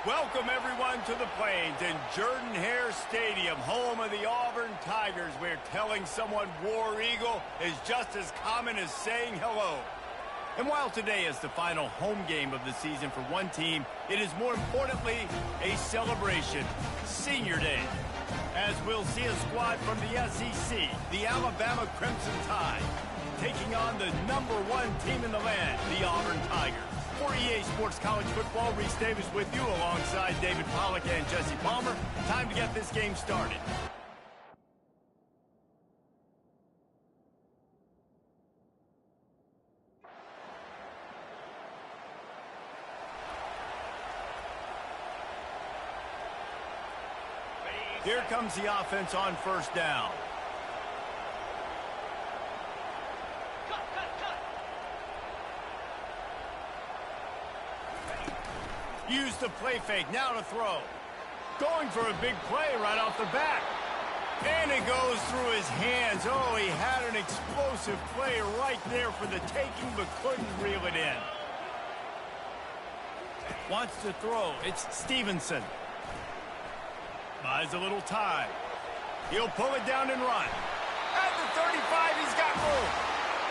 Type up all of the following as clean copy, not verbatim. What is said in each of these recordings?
Welcome, everyone, to the Plains and Jordan-Hare Stadium, home of the Auburn Tigers, where telling someone War Eagle is just as common as saying hello. And while today is the final home game of the season for one team, it is more importantly a celebration, Senior Day, as we'll see a squad from the SEC, the Alabama Crimson Tide, taking on the #1 team in the land, the Auburn Tigers. For EA Sports College Football, Reese Davis with you alongside David Pollack and Jesse Palmer. Time to get this game started. Here comes the offense on first down. Use the play fake, now to throw. Going for a big play right off the bat. And it goes through his hands. Oh, he had an explosive play right there for the taking, but couldn't reel it in. Wants to throw, it's Stevenson. Buys a little time. He'll pull it down and run. At the 35, he's got room.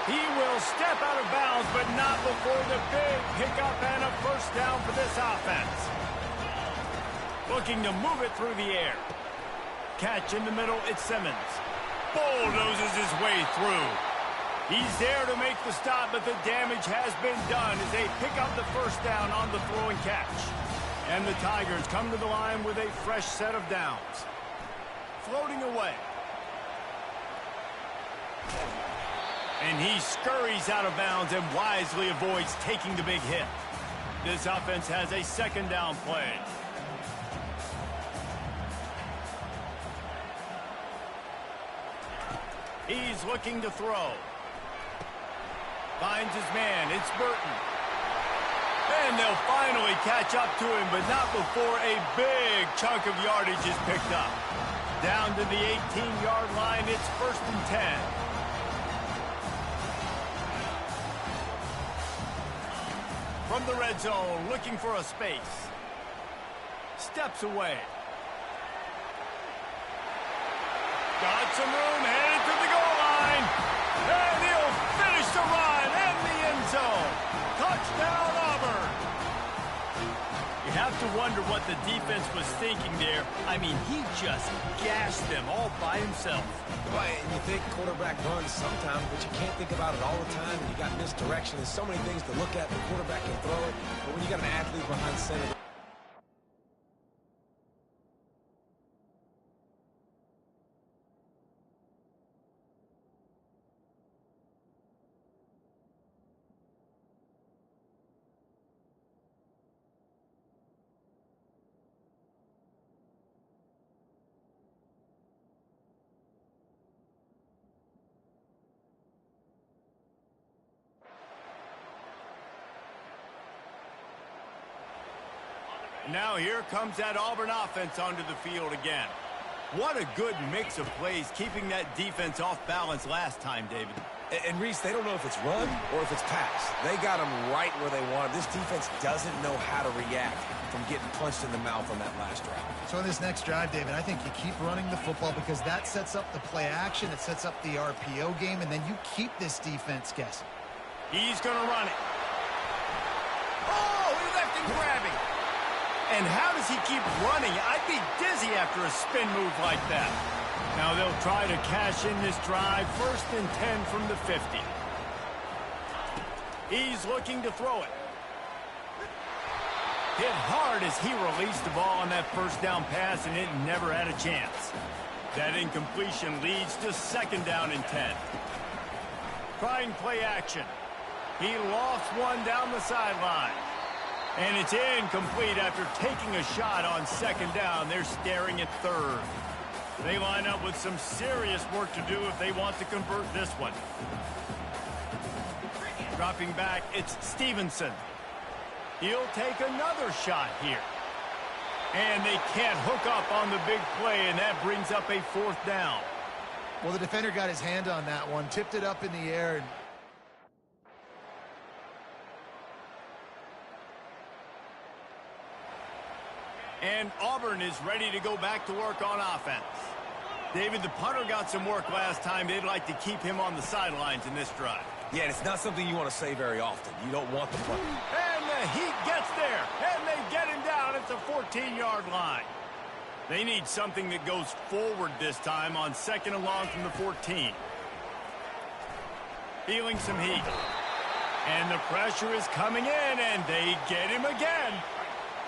He will step out of bounds, but not before the big pickup and a first down for this offense. Looking to move it through the air. Catch in the middle, it's Simmons. Bulldozes his way through. He's there to make the stop, but the damage has been done as they pick up the first down on the throw and catch. And the Tigers come to the line with a fresh set of downs. Floating away. And he scurries out of bounds and wisely avoids taking the big hit. This offense has a second down play. He's looking to throw. Finds his man. It's Burton. And they'll finally catch up to him, but not before a big chunk of yardage is picked up. Down to the 18-yard line, it's 1st and 10. From the red zone, looking for a space. Steps away. Got some room, headed to the goal line. And he'll finish the run in the end zone. Touchdown, Auburn. You have to wonder what the defense was thinking there. I mean, he just gashed them all by himself. Well, you think quarterback runs sometimes, but you can't think about it all the time. And you got misdirection. There's so many things to look at. The quarterback can throw it, but when you got an athlete behind center. Now here comes that Auburn offense onto the field again. What a good mix of plays, keeping that defense off balance last time, David. And Reese, they don't know if it's run or if it's pass. They got them right where they want it. This defense doesn't know how to react from getting punched in the mouth on that last drive. So in this next drive, David, I think you keep running the football because that sets up the play action, it sets up the RPO game, and then you keep this defense guessing. He's going to run it. Oh, he left him grabbing. And how does he keep running? I'd be dizzy after a spin move like that. Now they'll try to cash in this drive. 1st and 10 from the 50. He's looking to throw it. Hit hard as he released the ball on that first down pass, and it never had a chance. That incompletion leads to 2nd down and 10. Trying play action. He lofts one down the sideline. And it's incomplete after taking a shot on 2nd down. They're staring at 3rd. They line up with some serious work to do if they want to convert this one. Dropping back, it's Stevenson. He'll take another shot here. And they can't hook up on the big play, and that brings up a 4th down. Well, the defender got his hand on that one, tipped it up in the air, and And Auburn is ready to go back to work on offense. David, the punter got some work last time. They'd like to keep him on the sidelines in this drive. Yeah, and it's not something you want to say very often. You don't want the punt. And the Heat gets there, and they get him down at the 14-yard line. They need something that goes forward this time on 2nd and long from the 14. Feeling some heat. And the pressure is coming in, and they get him again.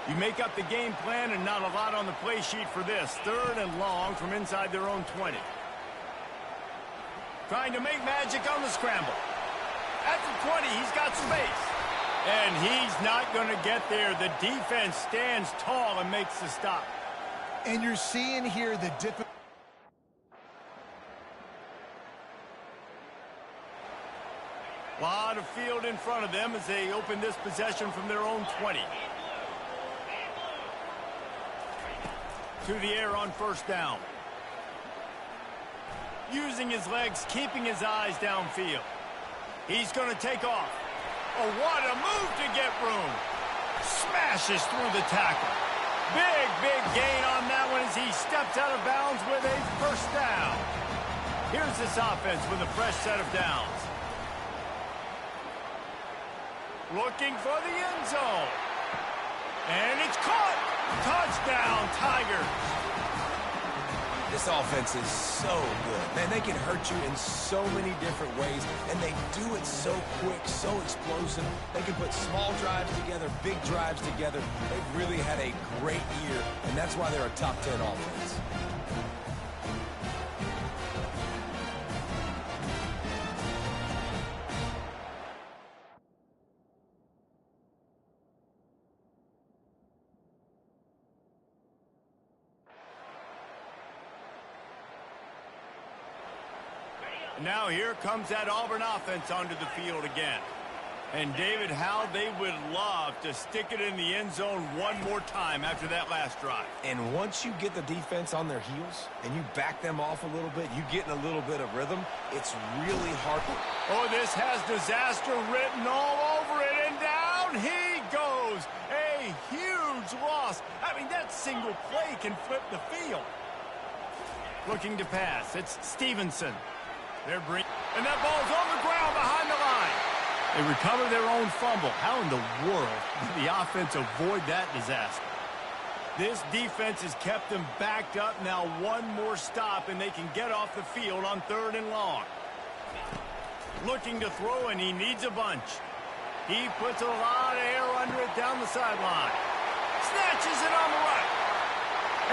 You make up the game plan and not a lot on the play sheet for this. 3rd and long from inside their own 20. Trying to make magic on the scramble. At the 20, he's got space. And he's not going to get there. The defense stands tall and makes the stop. And you're seeing here the difference. Lot of field in front of them as they open this possession from their own 20. To the air on 1st down. Using his legs, keeping his eyes downfield. He's going to take off. Oh, what a move to get room. Smashes through the tackle. Big gain on that one as he steps out of bounds with a 1st down. Here's this offense with a fresh set of downs. Looking for the end zone. And it's caught. Touchdown, Tigers. This offense is so good. Man, they can hurt you in so many different ways, and they do it so quick, so explosive. They can put small drives together, big drives together. They've really had a great year, and that's why they're a top 10 offense. Now here comes that Auburn offense onto the field again. And David, how they would love to stick it in the end zone one more time after that last drive. And once you get the defense on their heels and you back them off a little bit, you get in a little bit of rhythm, it's really hard. Oh, this has disaster written all over it, and down he goes. A huge loss. I mean, that single play can flip the field. Looking to pass. It's Stevenson. And that ball's on the ground behind the line. They recover their own fumble. How in the world did the offense avoid that disaster? This defense has kept them backed up. Now one more stop, and they can get off the field on 3rd and long. Looking to throw, and he needs a bunch. He puts a lot of air under it down the sideline. Snatches it on the right.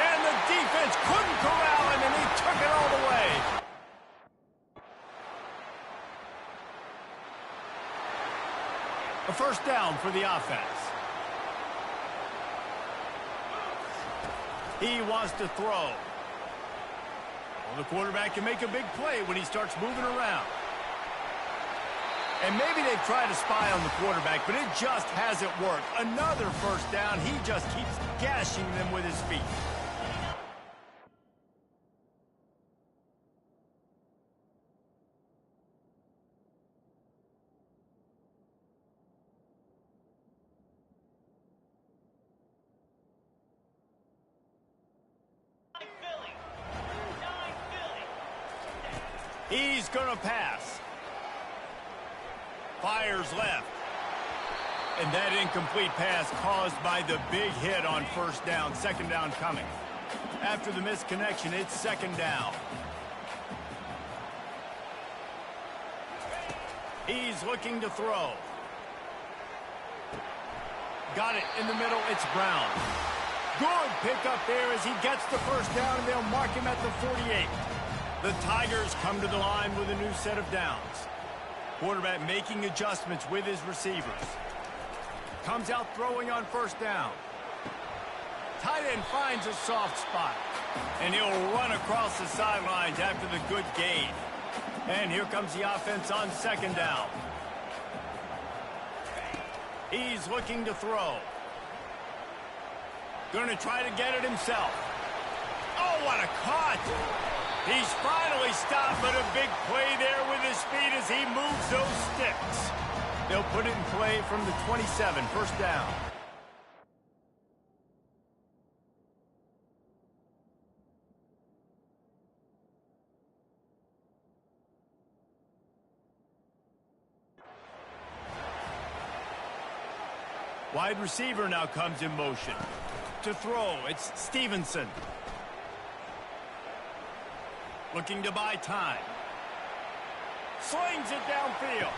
And the defense couldn't corral him, and he took it all the way. A 1st down for the offense. He wants to throw. Well, the quarterback can make a big play when he starts moving around. And maybe they've tried to spy on the quarterback, but it just hasn't worked. Another 1st down. He just keeps gashing them with his feet. He's going to pass. Fires left. And that incomplete pass caused by the big hit on 1st down. 2nd down coming. After the misconnection, it's 2nd down. He's looking to throw. Got it in the middle. It's Brown. Good pickup there as he gets the 1st down, and they'll mark him at the 48. The Tigers come to the line with a new set of downs. Quarterback making adjustments with his receivers. Comes out throwing on 1st down. Tight end finds a soft spot. And he'll run across the sidelines after the good gain. And here comes the offense on 2nd down. He's looking to throw. Going to try to get it himself. Oh, what a cut! He's finally stopped, but a big play there with his feet as he moves those sticks. They'll put it in play from the 27, 1st down. Wide receiver now comes in motion. To throw, it's Stevenson. Looking to buy time. Slings it downfield.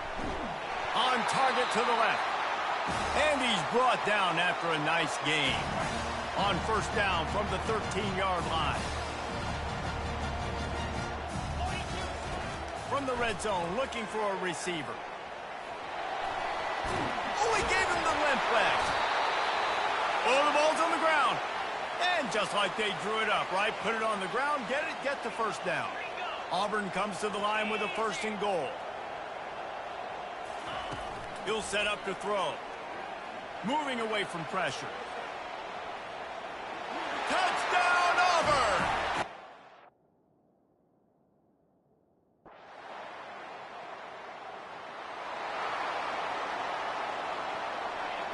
On target to the left. And he's brought down after a nice gain. On first down from the 13-yard line. From the red zone, looking for a receiver. Oh, he gave him the limp leg. Oh, the ball's on the ground. And just like they drew it up, right? Put it on the ground, get the first down. Auburn comes to the line with a 1st and goal. He'll set up to throw. Moving away from pressure. Touchdown, Auburn!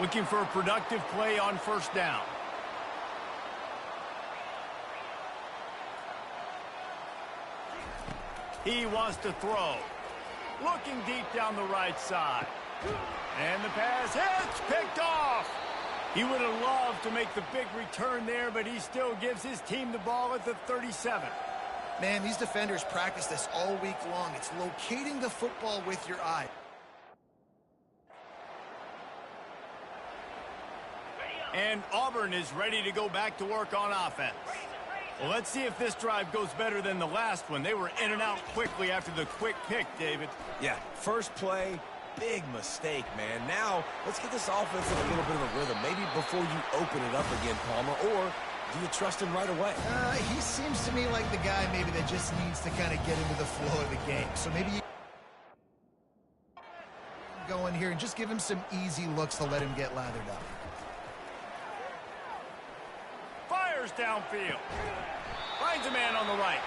Looking for a productive play on first down. He wants to throw. Looking deep down the right side. And the pass hits, picked off. He would have loved to make the big return there, but he still gives his team the ball at the 37. Man, these defenders practice this all week long. It's locating the football with your eye. And Auburn is ready to go back to work on offense. Well, let's see if this drive goes better than the last one. They were in and out quickly after the quick pick, David. Yeah, first play, big mistake, man. Now, let's get this offense in a little bit of a rhythm. Maybe before you open it up again, Palmer, or do you trust him right away? He seems to me like the guy maybe that just needs to kind of get into the flow of the game. So maybe you go in here and just give him some easy looks to let him get lathered up. Fires downfield. Finds a man on the right.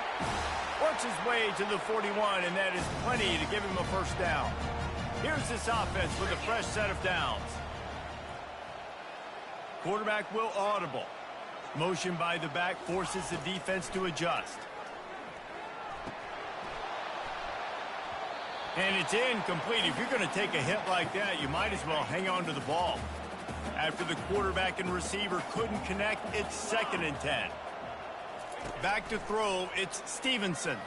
Works his way to the 41, and that is plenty to give him a first down. Here's this offense with a fresh set of downs. Quarterback will audible. Motion by the back forces the defense to adjust. And it's incomplete. If you're going to take a hit like that, you might as well hang on to the ball. After the quarterback and receiver couldn't connect, it's 2nd and 10. Back to throw, it's Stevenson.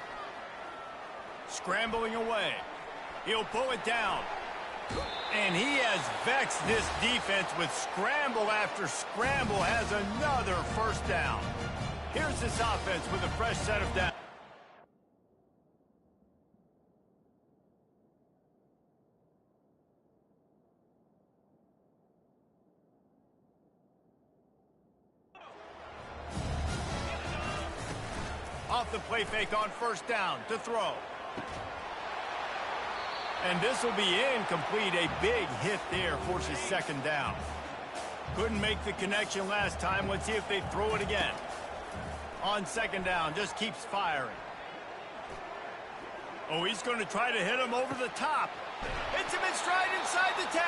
Scrambling away. He'll pull it down. And he has vexed this defense with scramble after scramble, has another first down. Here's this offense with a fresh set of downs. Off the play fake on first down to throw. And this will be incomplete. A big hit there forces 2nd down. Couldn't make the connection last time. Let's see if they throw it again. On 2nd down, just keeps firing. Oh, he's going to try to hit him over the top. Hits him in stride inside the 10.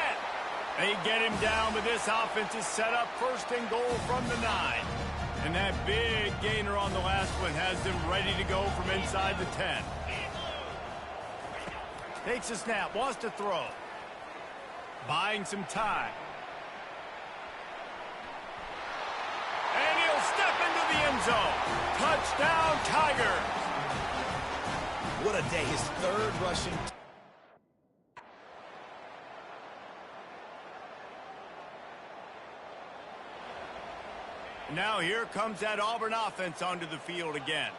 They get him down, but this offense is set up 1st and goal from the 9. And that big gainer on the last one has them ready to go from inside the 10. Takes a snap, wants to throw. Buying some time. And he'll step into the end zone. Touchdown, Tigers. What a day. His 3rd rushing. Now here comes that Auburn offense onto the field again.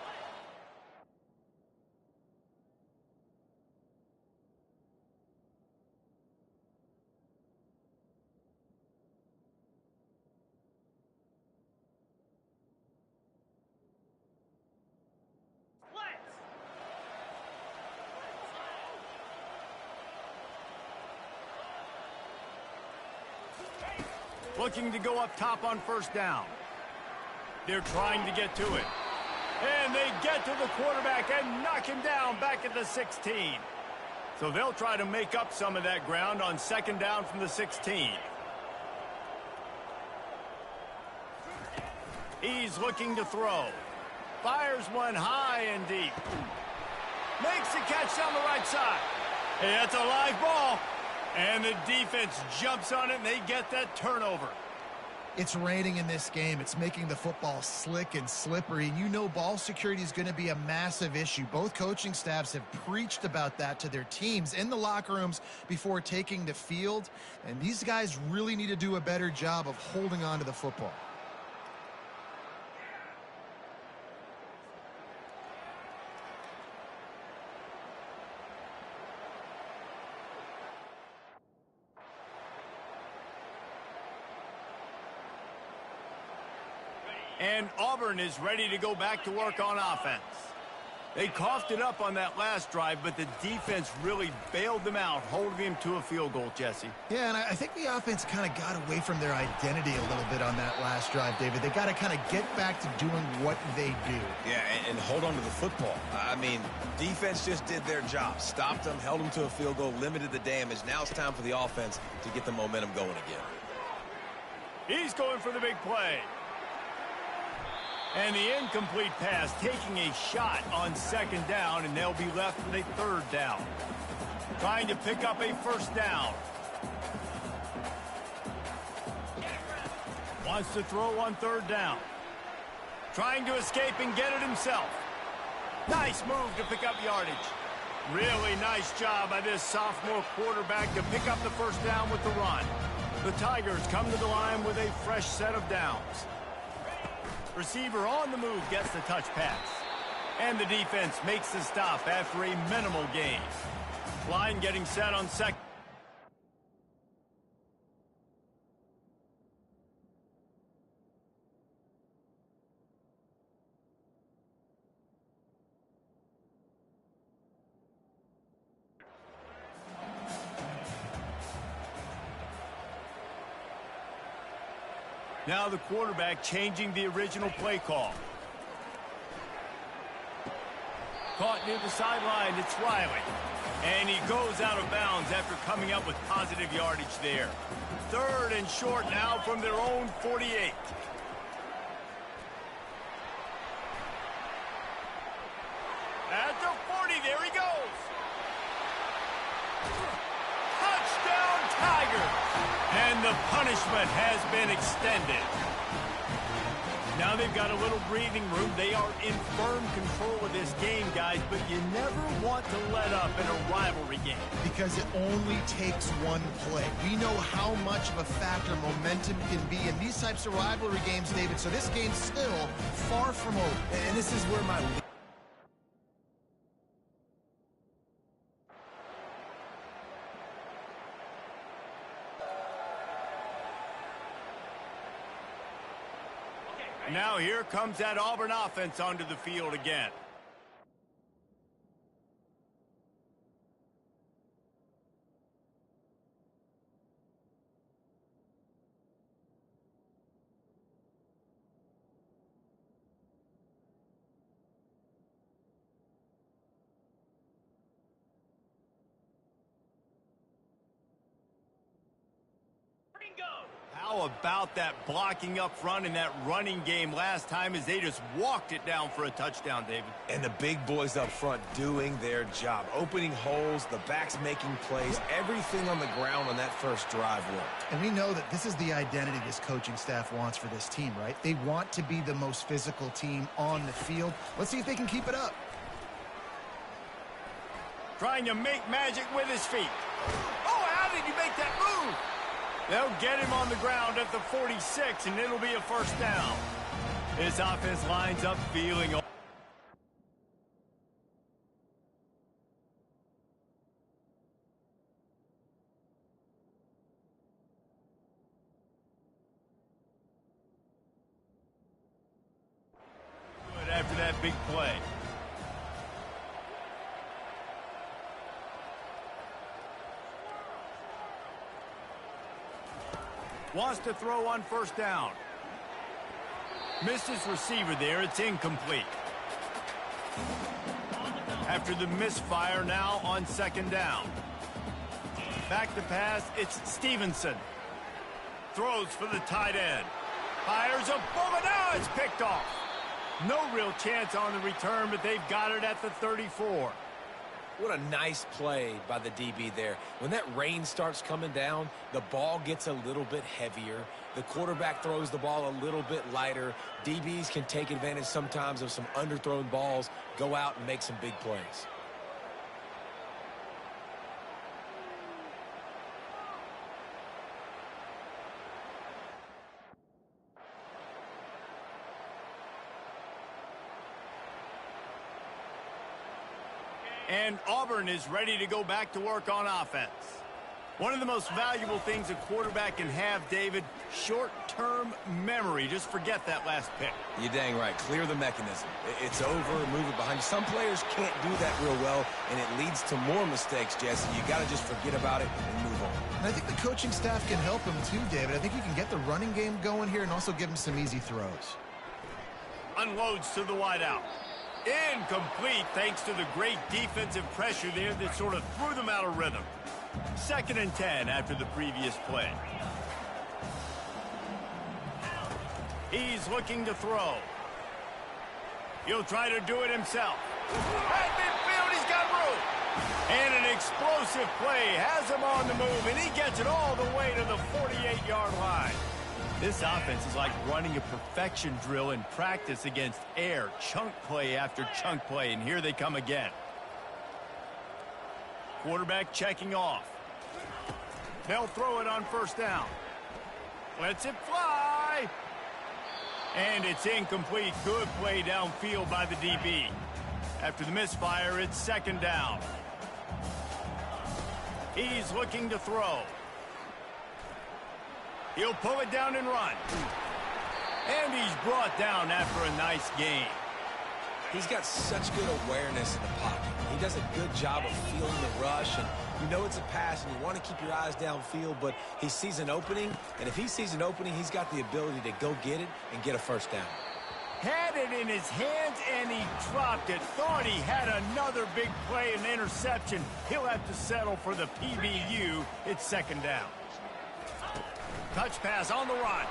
Looking to go up top on first down. They're trying to get to it. And they get to the quarterback and knock him down back at the 16. So they'll try to make up some of that ground on 2nd down from the 16. He's looking to throw. Fires one high and deep. Makes the catch down the right side. Hey, that's a live ball. And the defense jumps on it, and they get that turnover. It's raining in this game. It's making the football slick and slippery. And you know ball security is going to be a massive issue. Both coaching staffs have preached about that to their teams in the locker rooms before taking the field. And these guys really need to do a better job of holding on to the football. And Auburn is ready to go back to work on offense. They coughed it up on that last drive, but the defense really bailed them out, holding them to a field goal, Jesse. Yeah, and I think the offense kind of got away from their identity a little bit on that last drive, David. They got to kind of get back to doing what they do. Yeah, and hold on to the football. I mean, defense just did their job. Stopped them, held them to a field goal, limited the damage. Now it's time for the offense to get the momentum going again. He's going for the big play. And the incomplete pass taking a shot on second down, and they'll be left with a third down. Trying to pick up a first down. Wants to throw on third down. Trying to escape and get it himself. Nice move to pick up yardage. Really nice job by this sophomore quarterback to pick up the first down with the run. The Tigers come to the line with a fresh set of downs. Receiver on the move gets the touch pass. And the defense makes the stop after a minimal gain. Line getting set on second. Now the quarterback changing the original play call. Caught near the sideline, it's Riley. And he goes out of bounds after coming up with positive yardage there. Third and short now from their own 48. At the 40, there he goes. Touchdown, Tigers! And the punishment has been extended. Now they've got a little breathing room. They are in firm control of this game, guys, but you never want to let up in a rivalry game. Because it only takes one play. We know how much of a factor momentum can be in these types of rivalry games, David, so this game's still far from over. And this is where my... Now here comes that Auburn offense onto the field again. How about that blocking up front in that running game last time as they just walked it down for a touchdown, David? And the big boys up front doing their job. Opening holes, the backs making plays, everything on the ground on that first drive worked. And we know that this is the identity this coaching staff wants for this team, right? They want to be the most physical team on the field. Let's see if they can keep it up. Trying to make magic with his feet. Oh, how did he make that move? They'll get him on the ground at the 46, and it'll be a first down. This offense lines up feeling... good after that big play. Wants to throw on first down. Missed his receiver there. It's incomplete. After the misfire, now on second down. Back to pass, it's Stevenson. Throws for the tight end. Fires a bullet. Now it's picked off. No real chance on the return, but they've got it at the 34. What a nice play by the DB there. When that rain starts coming down, the ball gets a little bit heavier. The quarterback throws the ball a little bit lighter. DBs can take advantage sometimes of some underthrown balls, go out and make some big plays. And Auburn is ready to go back to work on offense. One of the most valuable things a quarterback can have, David, short-term memory. Just forget that last pick. You're dang right. Clear the mechanism. It's over, move it behind you. Some players can't do that real well, and it leads to more mistakes, Jesse. You got to just forget about it and move on. And I think the coaching staff can help him too, David. I think you can get the running game going here and also give him some easy throws. Unloads to the wideout. Incomplete thanks to the great defensive pressure there that sort of threw them out of rhythm. 2nd and 10 after the previous play. He's looking to throw. He'll try to do it himself. At midfield, he's got room. And an explosive play has him on the move, and he gets it all the way to the 48-yard line. This offense is like running a perfection drill in practice against air, chunk play after chunk play, and here they come again. Quarterback checking off. They'll throw it on 1st down. Lets it fly. And it's incomplete. Good play downfield by the DB. After the misfire, it's 2nd down. He's looking to throw. He'll pull it down and run. And he's brought down after a nice gain. He's got such good awareness in the pocket. He does a good job of feeling the rush, and you know it's a pass, and you want to keep your eyes downfield, but he sees an opening, and if he sees an opening, he's got the ability to go get it and get a 1st down. Had it in his hands, and he dropped it. Thought he had another big play, an interception. He'll have to settle for the PBU. It's 2nd down. Touch pass on the run.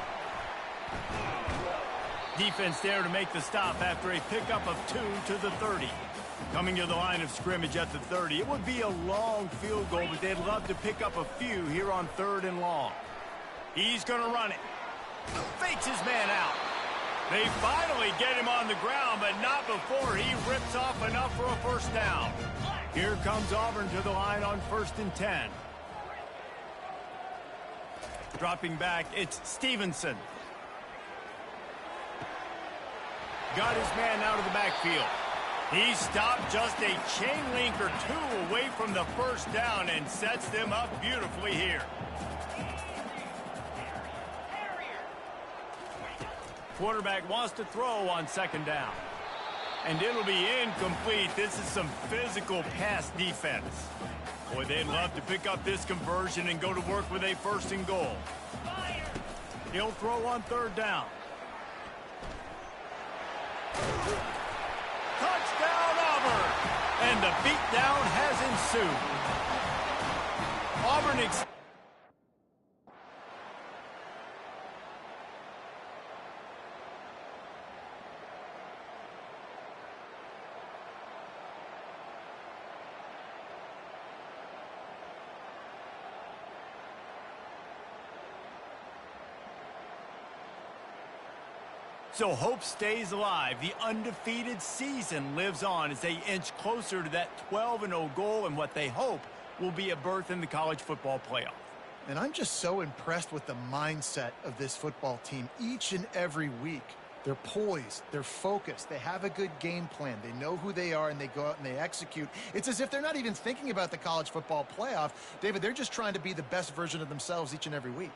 Defense there to make the stop after a pickup of 2 to the 30. Coming to the line of scrimmage at the 30. It would be a long field goal, but they'd love to pick up a few here on 3rd and long. He's going to run it. Fakes his man out. They finally get him on the ground, but not before he rips off enough for a 1st down. Here comes Auburn to the line on 1st and 10. Dropping back, it's Stevenson. Got his man out of the backfield. He stopped just a chain link or 2 away from the 1st down and sets them up beautifully here. Quarterback wants to throw on 2nd down. And it'll be incomplete. This is some physical pass defense. Boy, they'd love to pick up this conversion and go to work with a 1st and goal. He'll throw on 3rd down. Touchdown, Auburn! And the beatdown has ensued. Auburn So hope stays alive. The undefeated season lives on as they inch closer to that 12-0 goal and what they hope will be a berth in the college football playoff. And I'm just so impressed with the mindset of this football team each and every week. They're poised, they're focused, they have a good game plan, they know who they are, and they go out and they execute. It's as if they're not even thinking about the college football playoff. David, they're just trying to be the best version of themselves each and every week.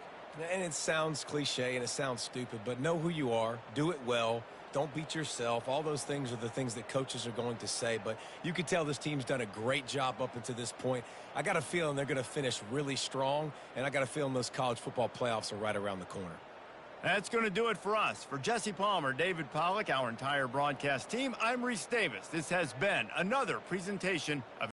And it sounds cliche and it sounds stupid, but know who you are, do it well, don't beat yourself. All those things are the things that coaches are going to say, but you can tell this team's done a great job up until this point. I got a feeling they're going to finish really strong, and I got a feeling those college football playoffs are right around the corner. That's going to do it for us. For Jesse Palmer, David Pollack, our entire broadcast team, I'm Reese Davis. This has been another presentation of